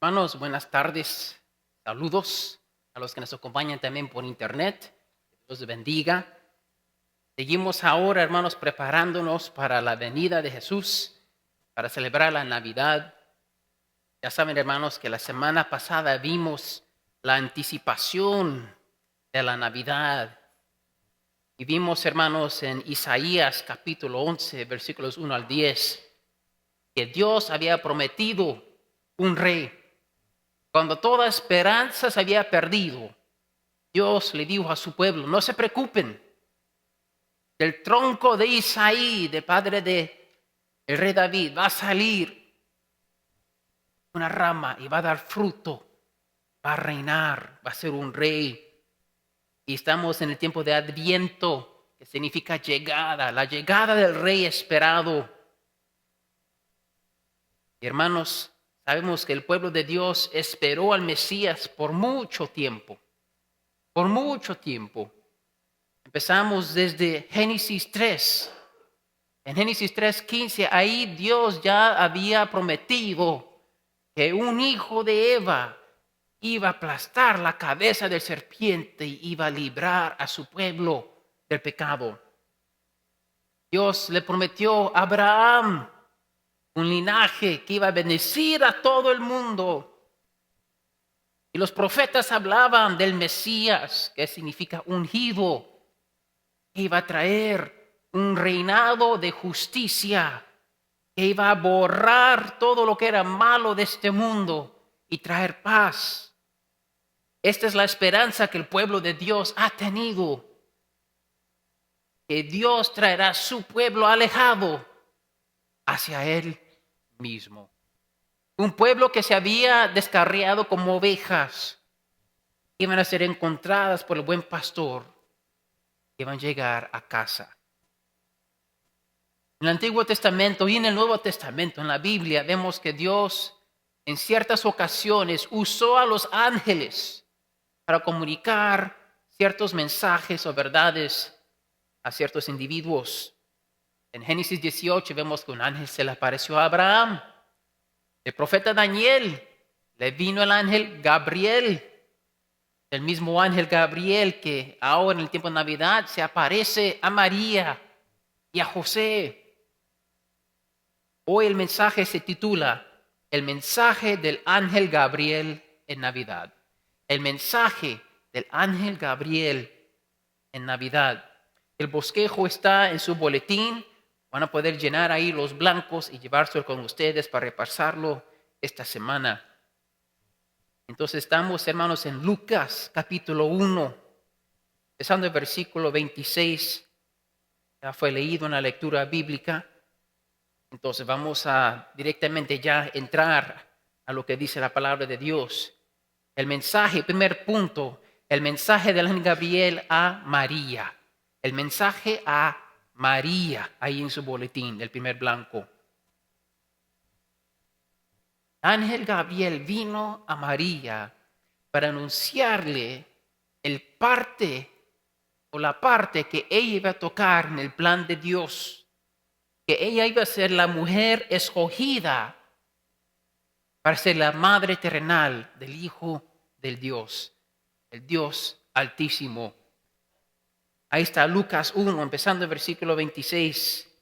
Hermanos, buenas tardes. Saludos a los que nos acompañan también por internet. Dios les bendiga. Seguimos ahora, hermanos, preparándonos para la venida de Jesús, para celebrar la Navidad. Ya saben, hermanos, que la semana pasada vimos la anticipación de la Navidad. Y vimos, hermanos, en Isaías capítulo 11, versículos 1 al 10, que Dios había prometido un rey. Cuando toda esperanza se había perdido, Dios le dijo a su pueblo: no se preocupen, del tronco de Isaí, del padre de el rey David, va a salir una rama y va a dar fruto, va a reinar, va a ser un rey. Y estamos en el tiempo de Adviento, que significa llegada, la llegada del rey esperado. Y hermanos, sabemos que el pueblo de Dios esperó al Mesías por mucho tiempo. Por mucho tiempo. Empezamos desde Génesis 3. En Génesis 3:15, ahí Dios ya había prometido que un hijo de Eva iba a aplastar la cabeza del serpiente y iba a librar a su pueblo del pecado. Dios le prometió a Abraham un linaje que iba a bendecir a todo el mundo. Y los profetas hablaban del Mesías, que significa ungido, que iba a traer un reinado de justicia, que iba a borrar todo lo que era malo de este mundo y traer paz. Esta es la esperanza que el pueblo de Dios ha tenido, que Dios traerá a su pueblo alejado hacia Él mismo. Un pueblo que se había descarriado como ovejas, iban a ser encontradas por el buen pastor, iban a llegar a casa. En el Antiguo Testamento y en el Nuevo Testamento, en la Biblia, vemos que Dios en ciertas ocasiones usó a los ángeles para comunicar ciertos mensajes o verdades a ciertos individuos. En Génesis 18 vemos que un ángel se le apareció a Abraham. El profeta Daniel le vino el ángel Gabriel, el mismo ángel Gabriel que ahora en el tiempo de Navidad se aparece a María y a José. Hoy el mensaje se titula El mensaje del ángel Gabriel en Navidad. El mensaje del ángel Gabriel en Navidad. El bosquejo está en su boletín. Van a poder llenar ahí los blancos y llevárselo con ustedes para repasarlo esta semana. Entonces estamos, hermanos, en Lucas capítulo 1, empezando el versículo 26. Ya fue leído en la lectura bíblica. Entonces vamos a directamente ya entrar a lo que dice la palabra de Dios. El mensaje, primer punto, el mensaje del ángel Gabriel a María. El mensaje a María, ahí en su boletín, el primer blanco. Ángel Gabriel vino a María para anunciarle la parte que ella iba a tocar en el plan de Dios, que ella iba a ser la mujer escogida para ser la madre terrenal del Hijo del Dios, el Dios Altísimo. Ahí está Lucas 1, empezando el versículo 26.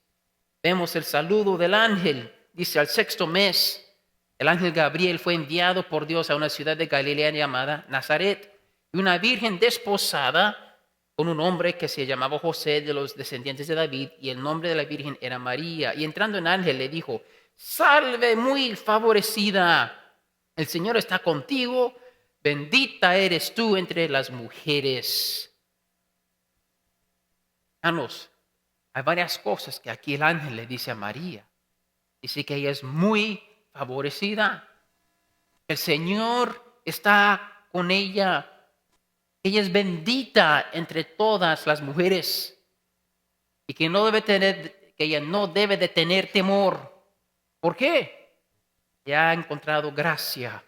Vemos el saludo del ángel. Dice: al sexto mes, el ángel Gabriel fue enviado por Dios a una ciudad de Galilea llamada Nazaret, y una virgen desposada con un hombre que se llamaba José, de los descendientes de David, y el nombre de la virgen era María. Y entrando el ángel le dijo: salve muy favorecida, el Señor está contigo, bendita eres tú entre las mujeres. Hermanos, hay varias cosas que aquí el ángel le dice a María. Dice que ella es muy favorecida. El Señor está con ella. Ella es bendita entre todas las mujeres. Y que ella no debe de tener temor. ¿Por qué? Ya ha encontrado gracia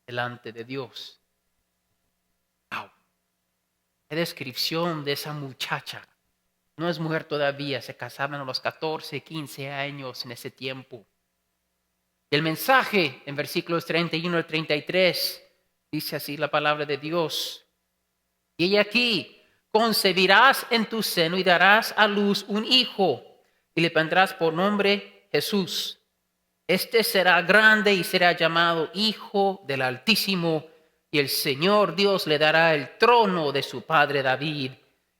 delante de Dios. Wow. Qué descripción de esa muchacha. No es mujer todavía, se casaban a los 14, 15 años en ese tiempo. El mensaje en versículos 31 al 33 dice así la palabra de Dios. Y aquí concebirás en tu seno y darás a luz un hijo y le pondrás por nombre Jesús. Este será grande y será llamado Hijo del Altísimo, y el Señor Dios le dará el trono de su padre David,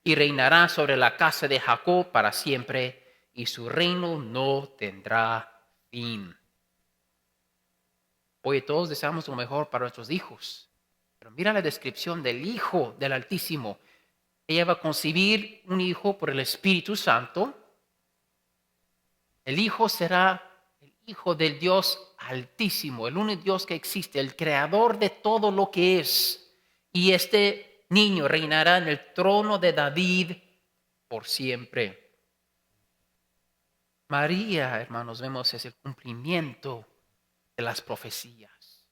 y reinará sobre la casa de Jacob para siempre, y su reino no tendrá fin. Oye, todos deseamos lo mejor para nuestros hijos, pero mira la descripción del Hijo del Altísimo. Ella va a concebir un hijo por el Espíritu Santo. El Hijo será el Hijo del Dios Altísimo, el único Dios que existe, el creador de todo lo que es. Y este niño reinará en el trono de David por siempre. María, hermanos, vemos es el cumplimiento de las profecías.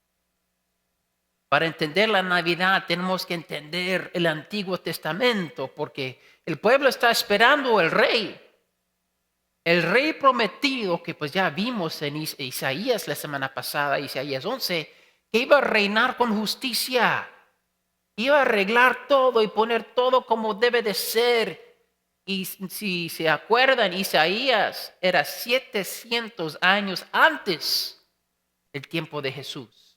Para entender la Navidad tenemos que entender el Antiguo Testamento, porque el pueblo está esperando el rey. El rey prometido que pues ya vimos en Isaías la semana pasada, Isaías 11, que iba a reinar con justicia, iba a arreglar todo y poner todo como debe de ser. Y si se acuerdan, Isaías era 700 años antes del tiempo de Jesús.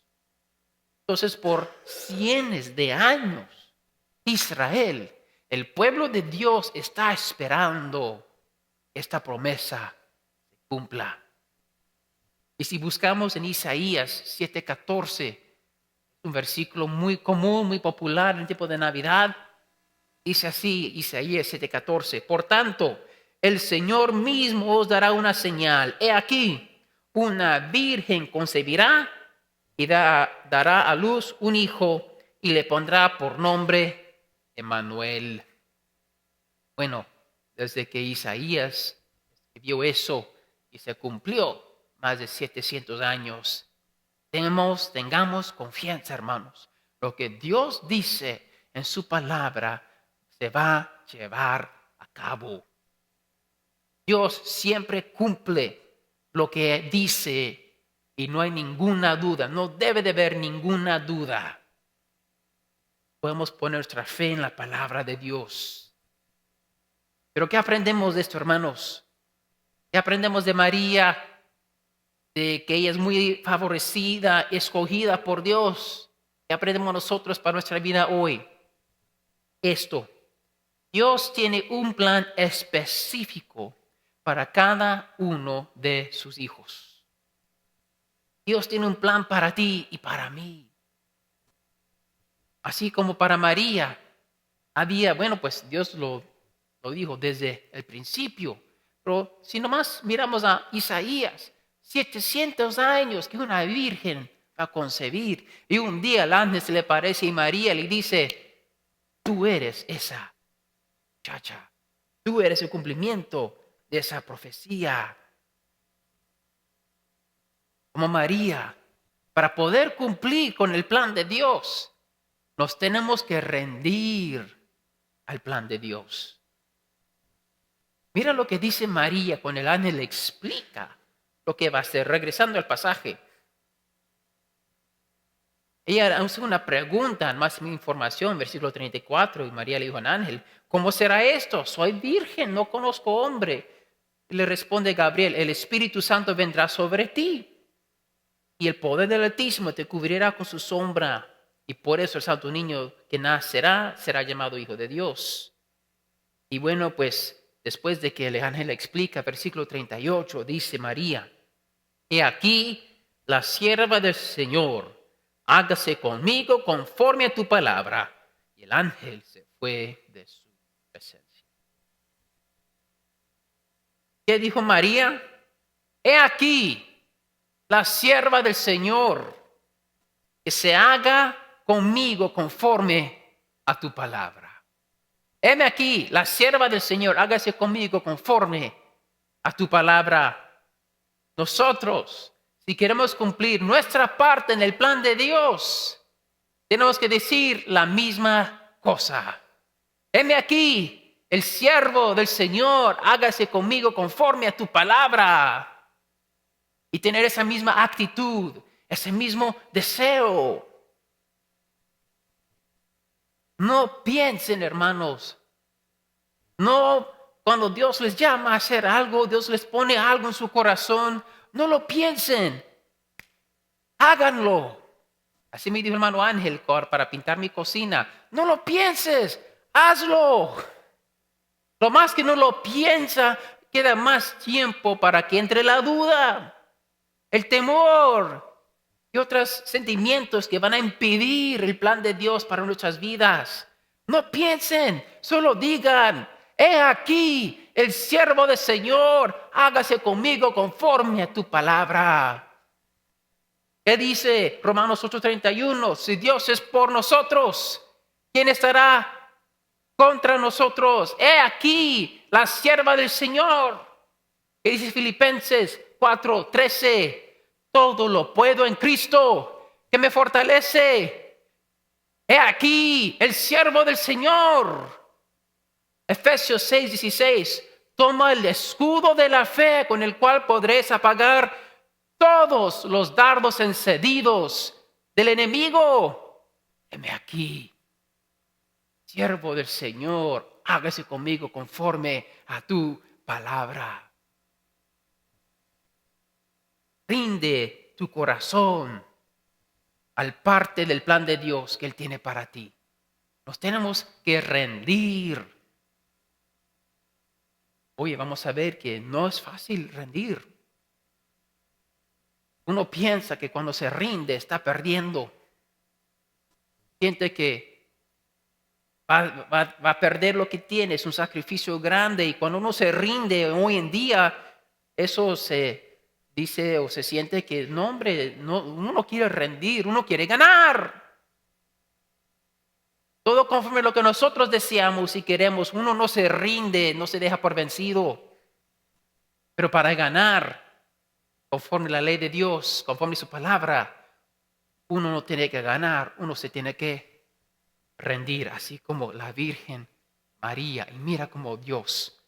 Entonces, por cientos de años, Israel, el pueblo de Dios, está esperando esta promesa se cumpla. Y si buscamos en Isaías 7:14, un versículo muy común, muy popular en el tiempo de Navidad, dice así, Isaías 7:14, por tanto, el Señor mismo os dará una señal. He aquí, una virgen concebirá y dará a luz un hijo y le pondrá por nombre Emmanuel. Bueno, desde que Isaías vio eso y se cumplió más de 700 años, tengamos confianza, hermanos. Lo que Dios dice en su palabra se va a llevar a cabo. Dios siempre cumple lo que dice y no hay ninguna duda, no debe de haber ninguna duda. Podemos poner nuestra fe en la palabra de Dios. Pero ¿qué aprendemos de esto, hermanos? ¿Qué aprendemos de María? De que ella es muy favorecida, escogida por Dios. ¿Qué aprendemos nosotros para nuestra vida hoy? Esto, Dios tiene un plan específico para cada uno de sus hijos. Dios tiene un plan para ti y para mí. Así como para María había, bueno, pues Dios lo dijo desde el principio. Pero si nomás miramos a Isaías, 700 años que una virgen va a concebir. Y un día el ángel se le aparece y María le dice, tú eres esa muchacha. Tú eres el cumplimiento de esa profecía. Como María, para poder cumplir con el plan de Dios, nos tenemos que rendir al plan de Dios. Mira lo que dice María cuando el ángel le explica lo que va a hacer. Regresando al pasaje. Ella hace una pregunta, más información, versículo 34, y María le dijo al ángel, ¿cómo será esto? Soy virgen, no conozco hombre. Y le responde Gabriel, el Espíritu Santo vendrá sobre ti. Y el poder del Altísimo te cubrirá con su sombra. Y por eso el santo niño que nacerá será llamado Hijo de Dios. Y bueno, pues después de que el ángel le explica, versículo 38, dice María, he aquí la sierva del Señor, hágase conmigo conforme a tu palabra. Y el ángel se fue de su presencia. ¿Qué dijo María? He aquí la sierva del Señor, que se haga conmigo conforme a tu palabra. Heme aquí, la sierva del Señor, hágase conmigo conforme a tu palabra. Nosotros, si queremos cumplir nuestra parte en el plan de Dios, tenemos que decir la misma cosa. Heme aquí, el siervo del Señor, hágase conmigo conforme a tu palabra. y tener esa misma actitud, ese mismo deseo. No piensen, hermanos, no cuando Dios les llama a hacer algo, Dios les pone algo en su corazón, no lo piensen, háganlo. Así me dijo el hermano Ángel para pintar mi cocina. No lo pienses, hazlo. Lo más que no lo piensa, queda más tiempo para que entre la duda, el temor y otros sentimientos que van a impedir el plan de Dios para nuestras vidas. No piensen, solo digan, he aquí el siervo del Señor, hágase conmigo conforme a tu palabra. ¿Qué dice Romanos 8:31? Si Dios es por nosotros, ¿quién estará contra nosotros? He aquí la sierva del Señor. ¿Qué dice Filipenses 4:13? Todo lo puedo en Cristo, que me fortalece. He aquí el siervo del Señor. Efesios 6:16. Toma el escudo de la fe con el cual podréis apagar todos los dardos encendidos del enemigo. Heme aquí, siervo del Señor, hágase conmigo conforme a tu palabra. Rinde tu corazón al parte del plan de Dios que Él tiene para ti. Nos tenemos que rendir. Oye, vamos a ver que no es fácil rendir. Uno piensa que cuando se rinde está perdiendo. Siente que va a perder lo que tiene. Es un sacrificio grande. Y cuando uno se rinde hoy en día, eso se dice o se siente que no, hombre, no, uno no quiere rendir, uno quiere ganar. Todo conforme a lo que nosotros deseamos y queremos. Uno no se rinde, no se deja por vencido. Pero para ganar, conforme a la ley de Dios, conforme a su palabra, uno no tiene que ganar, uno se tiene que rendir, así como la Virgen María. Y mira cómo Dios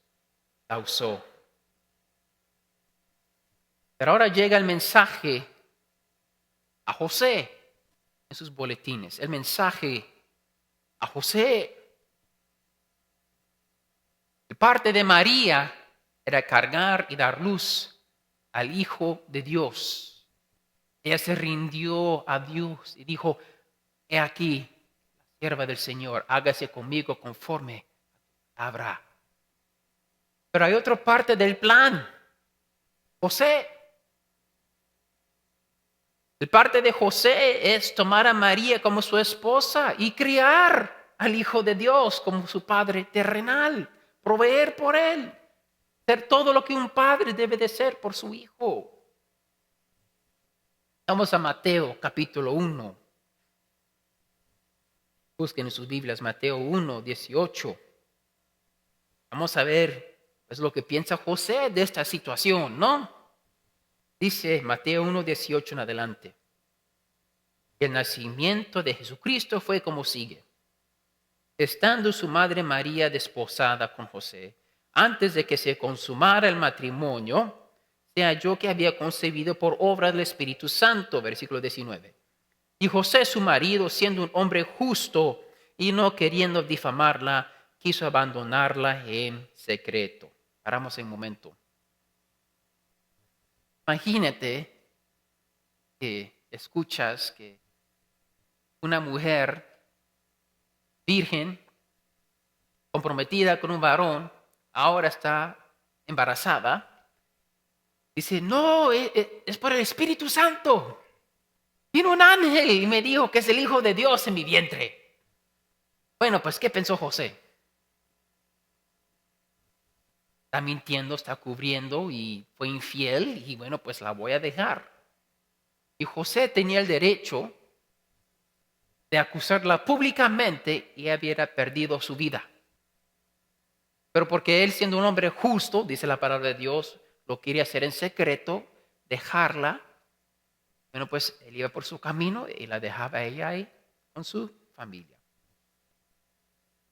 la usó. Pero ahora llega el mensaje a José en sus boletines. El mensaje a José. De parte de María era cargar y dar luz al Hijo de Dios. Ella se rindió a Dios y dijo, he aquí, la sierva del Señor, hágase conmigo conforme a tu palabra. Pero hay otra parte del plan. José. El parte de José es tomar a María como su esposa y criar al Hijo de Dios como su padre terrenal, proveer por él, ser todo lo que un padre debe de ser por su hijo. Vamos a Mateo capítulo 1. Busquen en sus Biblias Mateo 1:18. Vamos a ver pues, lo que piensa José de esta situación, ¿no? Dice Mateo 1:18 en adelante. El nacimiento de Jesucristo fue como sigue. Estando su madre María desposada con José, antes de que se consumara el matrimonio, se halló que había concebido por obra del Espíritu Santo, versículo 19. Y José, su marido, siendo un hombre justo y no queriendo difamarla, quiso abandonarla en secreto. Paramos un momento. Imagínate que escuchas que una mujer virgen, comprometida con un varón, ahora está embarazada. Dice, no, es por el Espíritu Santo. Vino un ángel y me dijo que es el Hijo de Dios en mi vientre. Bueno, pues, ¿qué pensó José? Está mintiendo, está cubriendo y fue infiel y bueno, pues la voy a dejar. Y José tenía el derecho de acusarla públicamente y hubiera perdido su vida. Pero porque él, siendo un hombre justo, dice la palabra de Dios, lo quería hacer en secreto, dejarla. Bueno, pues él iba por su camino y la dejaba ella ahí con su familia.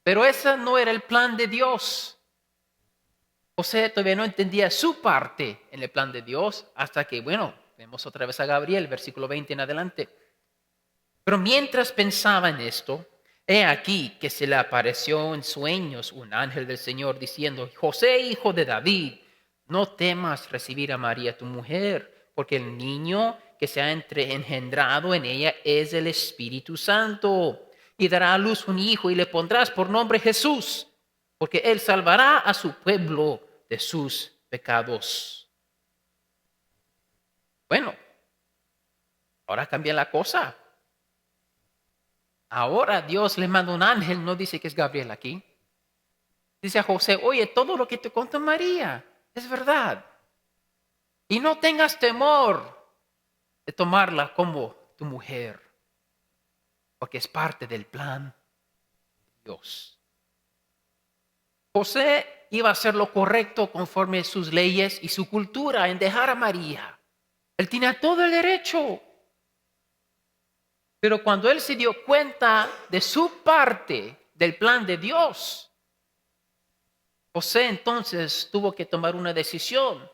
Pero ese no era el plan de Dios. José todavía no entendía su parte en el plan de Dios hasta que, bueno, Vemos otra vez a Gabriel, versículo 20 en adelante. Pero mientras pensaba en esto, he aquí que se le apareció en sueños un ángel del Señor diciendo: José, hijo de David, no temas recibir a María tu mujer, porque el niño que se ha engendrado en ella es el Espíritu Santo. Y dará a luz un hijo y le pondrás por nombre Jesús, porque él salvará a su pueblo de sus pecados. Bueno, ahora cambia la cosa. Ahora Dios le manda un ángel, no dice que es Gabriel aquí. Dice a José: oye, todo lo que te contó María es verdad. Y no tengas temor de tomarla como tu mujer, porque es parte del plan de Dios. José iba a hacer lo correcto conforme a sus leyes y su cultura en dejar a María. Él tenía todo el derecho. Pero cuando él se dio cuenta de su parte del plan de Dios, José entonces tuvo que tomar una decisión.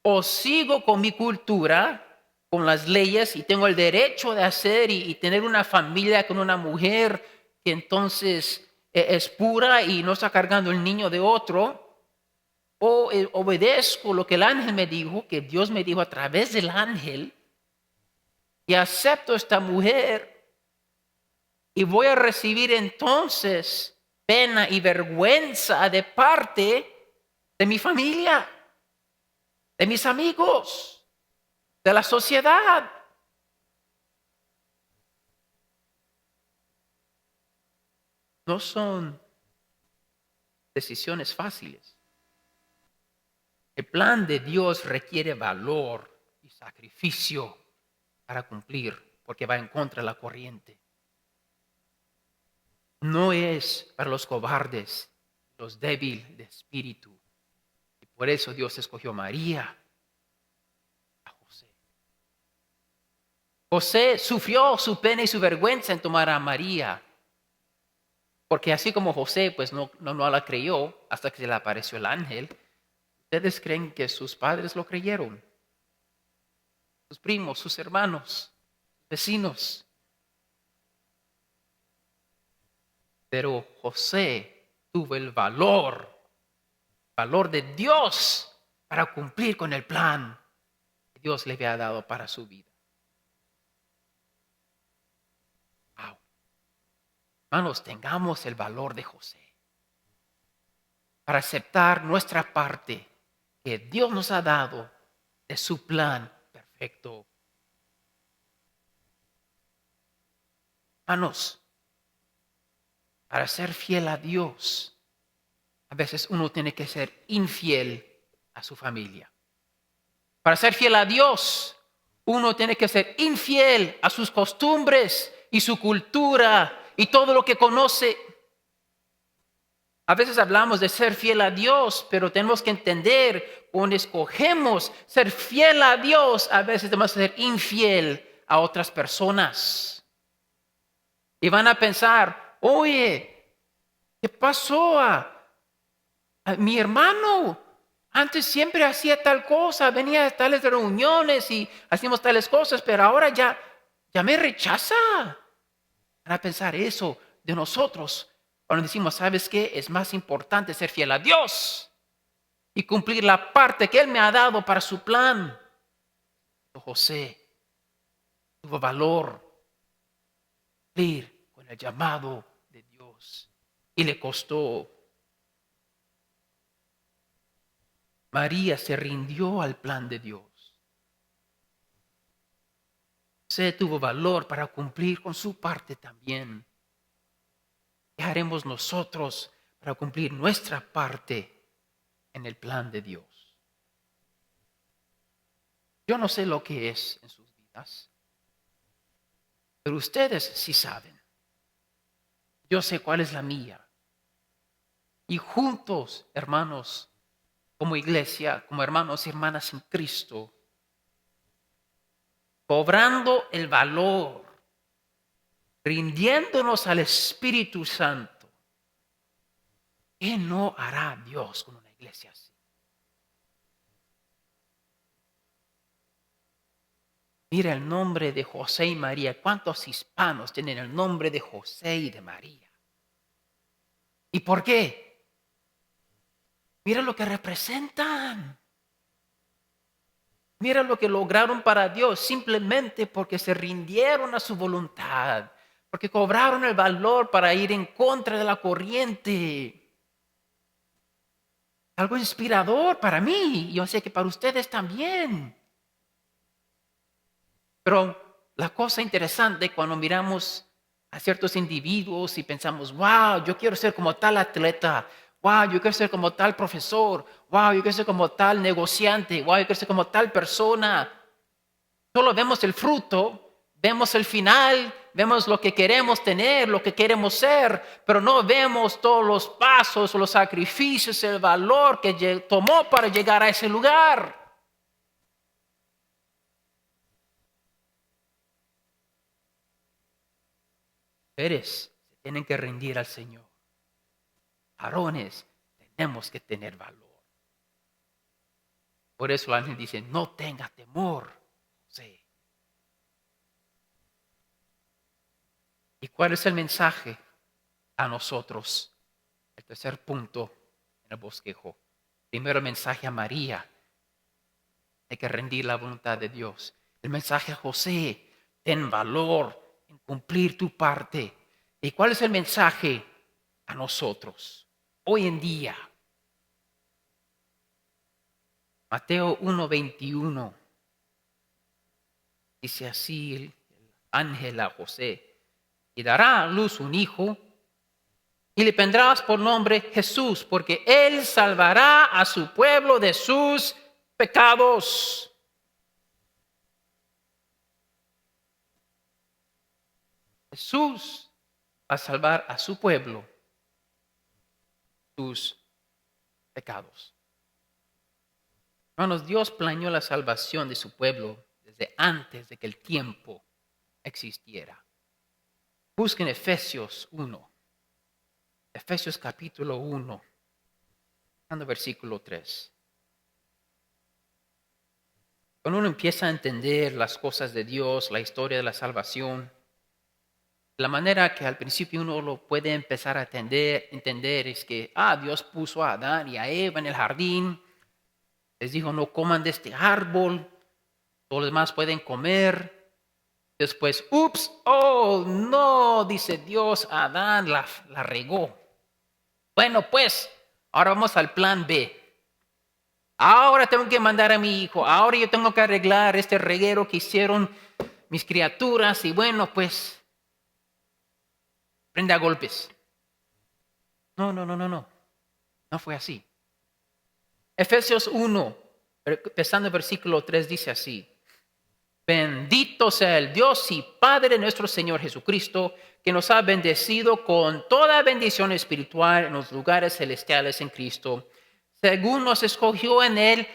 O sigo con mi cultura, con las leyes, y tengo el derecho de hacer y tener una familia con una mujer que entonces es pura y no está cargando el niño de otro. O obedezco lo que el ángel me dijo, que Dios me dijo a través del ángel, y acepto esta mujer y voy a recibir entonces pena y vergüenza de parte de mi familia, de mis amigos, de la sociedad. No son decisiones fáciles. El plan de Dios requiere valor y sacrificio para cumplir, porque va en contra de la corriente. No es para los cobardes, los débiles de espíritu. Y por eso Dios escogió a María, a José. José sufrió su pena y su vergüenza en tomar a María, porque así como José pues no la creyó hasta que se le apareció el ángel. ¿Ustedes creen que sus padres lo creyeron? Sus primos, sus hermanos, vecinos. Pero José tuvo el valor de Dios para cumplir con el plan que Dios le había dado para su vida. Wow. Hermanos, tengamos el valor de José para aceptar nuestra parte que Dios nos ha dado de su plan perfecto. Hermanos, para ser fiel a Dios, a veces uno tiene que ser infiel a su familia. Para ser fiel a Dios, uno tiene que ser infiel a sus costumbres y su cultura y todo lo que conoce. A veces hablamos de ser fiel a Dios, pero tenemos que entender, cuando escogemos ser fiel a Dios, a veces tenemos que ser infiel a otras personas. Y van a pensar: oye, ¿qué pasó a mi hermano? Antes siempre hacía tal cosa, venía a tales reuniones y hacíamos tales cosas, pero ahora ya me rechaza. Van a pensar eso de nosotros cuando decimos: ¿sabes qué? Es más importante ser fiel a Dios y cumplir la parte que Él me ha dado para su plan. José tuvo valor cumplir con el llamado de Dios y le costó. María se rindió al plan de Dios. José tuvo valor para cumplir con su parte también. ¿Qué haremos nosotros para cumplir nuestra parte en el plan de Dios? Yo no sé lo que es en sus vidas, pero ustedes sí saben. Yo sé cuál es la mía. Y juntos, hermanos, como iglesia, como hermanos y hermanas en Cristo, cobrando el valor, rindiéndonos al Espíritu Santo, ¿qué no hará Dios con una iglesia así? Mira el nombre de José y María. ¿Cuántos hispanos tienen el nombre de José y de María? ¿Y por qué? Mira lo que representan. Mira lo que lograron para Dios simplemente porque se rindieron a su voluntad, porque cobraron el valor para ir en contra de la corriente. Algo inspirador para mí, y yo sé que para ustedes también. Pero la cosa interesante cuando miramos a ciertos individuos y pensamos, wow, yo quiero ser como tal atleta, wow, yo quiero ser como tal profesor, wow, yo quiero ser como tal negociante, wow, yo quiero ser como tal persona. Solo vemos el fruto, vemos el final, vemos lo que queremos tener, lo que queremos ser, pero no vemos todos los pasos, los sacrificios, el valor que tomó para llegar a ese lugar. Mujeres se tienen que rendir al Señor. Varones, tenemos que tener valor. Por eso la gente dice, no tenga temor, José. ¿Y cuál es el mensaje a nosotros? El tercer punto en el bosquejo. Primero el mensaje a María. Hay que rendir la voluntad de Dios. El mensaje a José, ten valor en cumplir tu parte. ¿Y cuál es el mensaje a nosotros hoy en día? Mateo 1:21 dice así el ángel a José, y dará a luz un hijo, y le pondrás por nombre Jesús, porque él salvará a su pueblo de sus pecados. Jesús va a salvar a su pueblo sus pecados. Hermanos, Dios planeó la salvación de su pueblo desde antes de que el tiempo existiera. Busquen Efesios 1. Efesios capítulo 1, versículo 3. Cuando uno empieza a entender las cosas de Dios, la historia de la salvación, la manera que al principio uno lo puede empezar a entender es que Dios puso a Adán y a Eva en el jardín, les dijo no coman de este árbol, todos los demás pueden comer. Después, oh no, dice Dios, Adán la regó. Bueno, pues, ahora vamos al plan B. Ahora tengo que mandar a mi hijo, ahora yo tengo que arreglar este reguero que hicieron mis criaturas y bueno, pues, prende a golpes. No, no fue así. Efesios 1, empezando el versículo 3, dice así. Bendito sea el Dios y Padre de nuestro Señor Jesucristo, que nos ha bendecido con toda bendición espiritual en los lugares celestiales en Cristo, según nos escogió en Él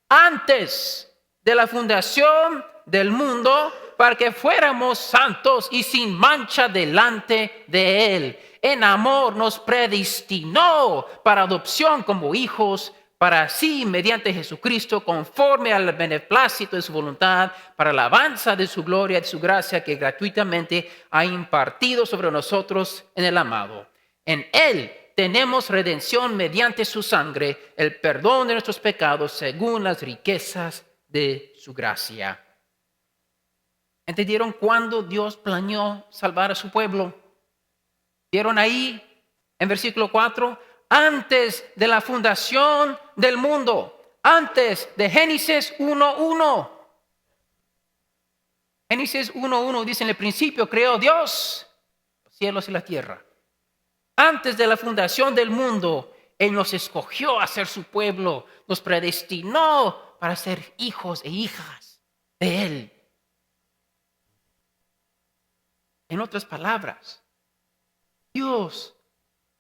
antes de la fundación del mundo, para que fuéramos santos y sin mancha delante de Él. En amor nos predestinó para adopción como hijos, para así, mediante Jesucristo, conforme al beneplácito de su voluntad, para la alabanza de su gloria, de su gracia, que gratuitamente ha impartido sobre nosotros en el amado. En Él tenemos redención mediante su sangre, el perdón de nuestros pecados, según las riquezas de su gracia. ¿Entendieron cuándo Dios planeó salvar a su pueblo? ¿Vieron ahí en versículo 4? Antes de la fundación del mundo, antes de Génesis 1:1. Génesis 1:1 dice: en el principio creó Dios los cielos y la tierra. Antes de la fundación del mundo, Él nos escogió a ser su pueblo, nos predestinó para ser hijos e hijas de Él. En otras palabras, Dios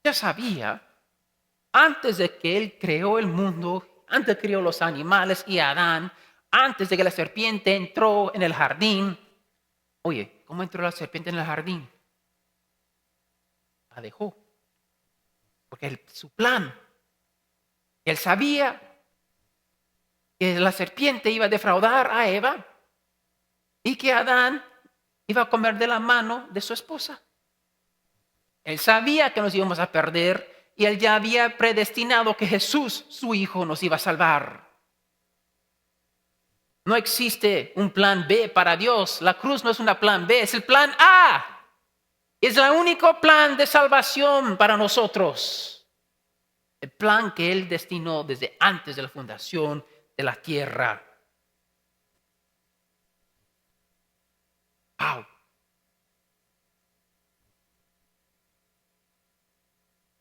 ya sabía, antes de que Él creó el mundo, antes de que creó los animales y a Adán, antes de que la serpiente entró en el jardín. Oye, ¿cómo entró la serpiente en el jardín? La dejó. Porque su plan, Él sabía que la serpiente iba a defraudar a Eva. y que Adán iba a comer de la mano de su esposa. Él sabía que nos íbamos a perder y él ya había predestinado que Jesús, su hijo, nos iba a salvar. No existe un plan B para Dios. La cruz no es un plan B, es el plan A. Es el único plan de salvación para nosotros. El plan que Él destinó desde antes de la fundación de la tierra. ¡Wow!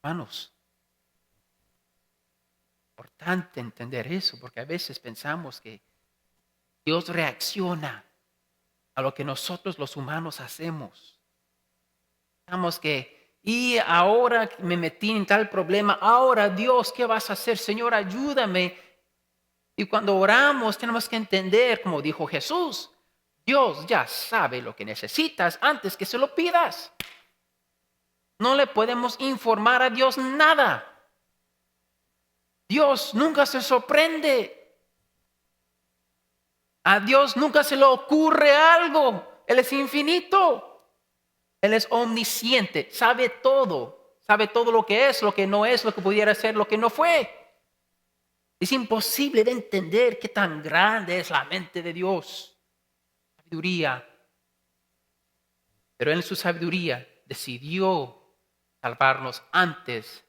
Hermanos, es importante entender eso, porque a veces pensamos que Dios reacciona a lo que nosotros los humanos hacemos. Pensamos que, y ahora me metí en tal problema, ahora Dios, ¿qué vas a hacer? Señor, ayúdame. Y cuando oramos tenemos que entender, como dijo Jesús, Dios ya sabe lo que necesitas antes que se lo pidas. No le podemos informar a Dios nada. Dios nunca se sorprende. A Dios nunca se le ocurre algo. Él es infinito. Él es omnisciente. Sabe todo. Sabe todo lo que es, lo que no es, lo que pudiera ser, lo que no fue. Es imposible de entender qué tan grande es la mente de Dios. Sabiduría. Pero en su sabiduría decidió salvarnos antes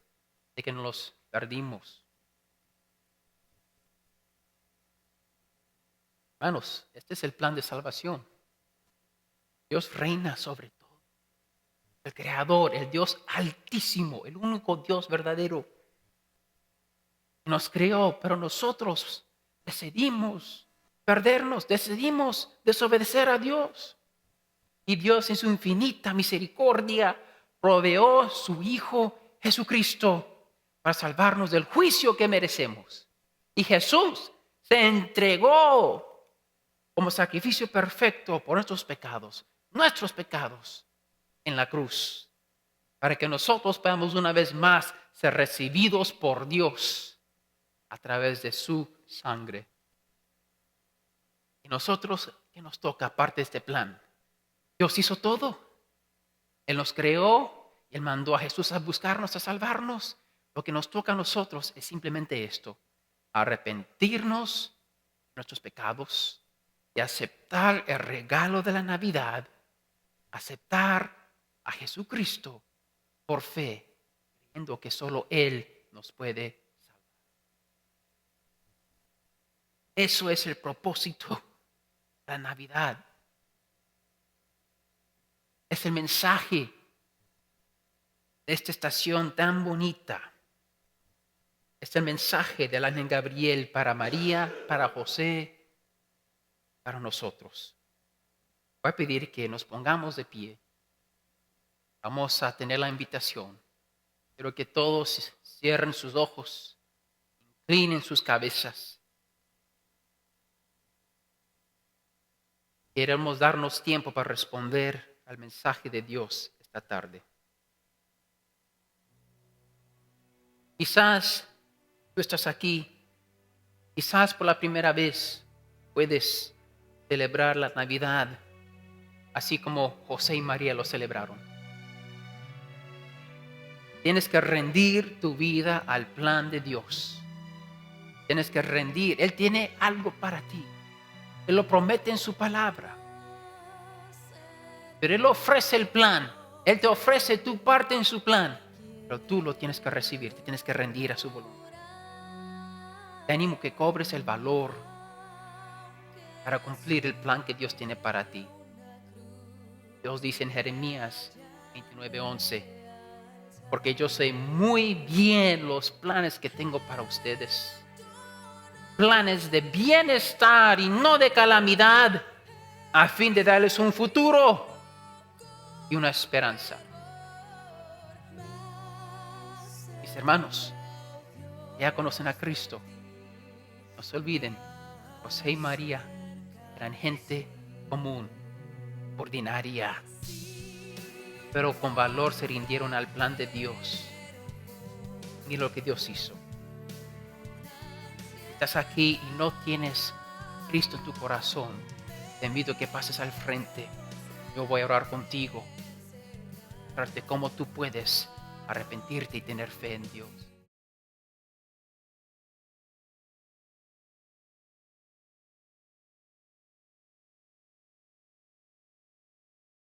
de que nos perdimos. Hermanos, este es el plan de salvación. Dios reina sobre todo. El Creador, el Dios altísimo, el único Dios verdadero. Nos creó, pero nosotros decidimos perdernos, decidimos desobedecer a Dios. Y Dios en su infinita misericordia proveó su Hijo Jesucristo para salvarnos del juicio que merecemos. Y Jesús se entregó como sacrificio perfecto por nuestros pecados en la cruz, para que nosotros podamos una vez más ser recibidos por Dios a través de su sangre. Y nosotros, ¿qué nos toca aparte de este plan? Dios hizo todo. Él nos creó, Él mandó a Jesús a buscarnos, a salvarnos. Lo que nos toca a nosotros es simplemente esto: arrepentirnos de nuestros pecados y aceptar el regalo de la Navidad, aceptar a Jesucristo por fe, creyendo que solo Él nos puede salvar. Eso es el propósito de la Navidad. Es el mensaje de esta estación tan bonita. Es el mensaje del ángel Gabriel para María, para José, para nosotros. Voy a pedir que nos pongamos de pie. Vamos a tener la invitación. Quiero que todos cierren sus ojos, inclinen sus cabezas. Queremos darnos tiempo para responder al mensaje de Dios esta tarde. Quizás tú estás aquí, quizás por la primera vez puedes celebrar la Navidad así como José y María lo celebraron. Tienes que rendir tu vida al plan de Dios. Tienes que rendir. Él tiene algo para ti. Él lo promete en su palabra. Pero Él ofrece el plan. Él te ofrece tu parte en su plan. Pero tú lo tienes que recibir. Te tienes que rendir a su voluntad. Te animo que cobres el valor para cumplir el plan que Dios tiene para ti. Dios dice en Jeremías 29:11: porque yo sé muy bien los planes que tengo para ustedes. Planes de bienestar y no de calamidad, a fin de darles un futuro y una esperanza. Mis hermanos, ya conocen a Cristo. No se olviden, José y María eran gente común, ordinaria, pero con valor se rindieron al plan de Dios y lo que Dios hizo. Estás aquí y no tienes Cristo en tu corazón. te invito a que pases al frente. Yo voy a orar contigo, mostrarte cómo tú puedes arrepentirte y tener fe en Dios.